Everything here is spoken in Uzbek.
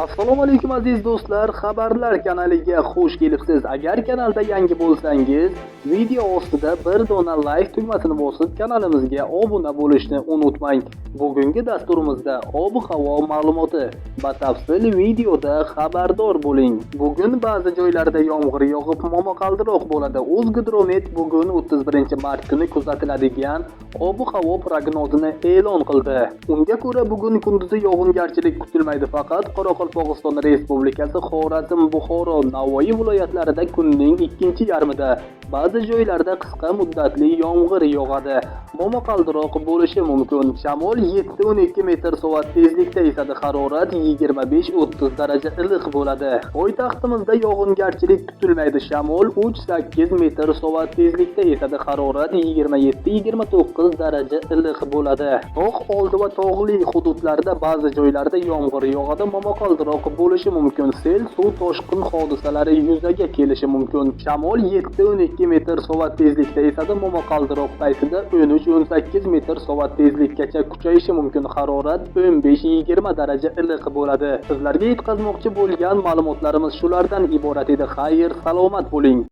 Assalomu alaykum aziz do'stlar, xabarlar kanaliga xush kelibsiz. Agar kanalda yangi bo'lsangiz, video ostida bir dona like tugmasini bosib kanalimizga obuna bo'lishni unutmang. Bugungi dasturimizda ob-havo ma'lumoti batafsil videoda xabardor bo'ling. Bugun ba'zi joylarda yomg'ir yog'ib momaqaldiroq bo'ladi. O'zgidromet bugun 31-mart kuni kuzatiladigan ob-havo prognozini e'lon qildi. Unga ko'ra bugun kunduzi yog'ingarchilik kutilmaydi, faqat Qoraqalpog'iston Respublikasi, Xorazm, Buxoro, Navoiy viloyatlarida kunning ikkinchi yarmida ba'zi joylarda qisqa muddatli yomg'ir yog'adi. Momaqaldiroq bo'lishi mumkin. Shamol 7-12 metr/soat tezlikda esadi. Harorat 25-30 daraja iliq bo'ladi. Poytaxtimizda yog'ingarchilik kutilmaydi. Shamol 3-8 metr/soat tezlikda esadi. Harorat 27-29 daraja iliq bo'ladi. Tog' oldi va tog'li hududlarda ba'zi joylarda yomg'ir yog'adi. Momaqaldiroq bo'lishi mumkin. Sel, suv toshqin hodisalari yuzaga kelishi mumkin. Shamol 7-12 metr/soat tezlikda esadi. Momaqaldiroq paytida 13-18 metr/soat tezlikkacha kuchayishi mumkin. Harorat 15-20 daraja iliq bo'ladi. Sizlarga yetkazmoqchi bo'lgan ma'lumotlarimiz shulardan iborat edi. Xayr, salomat bo'ling.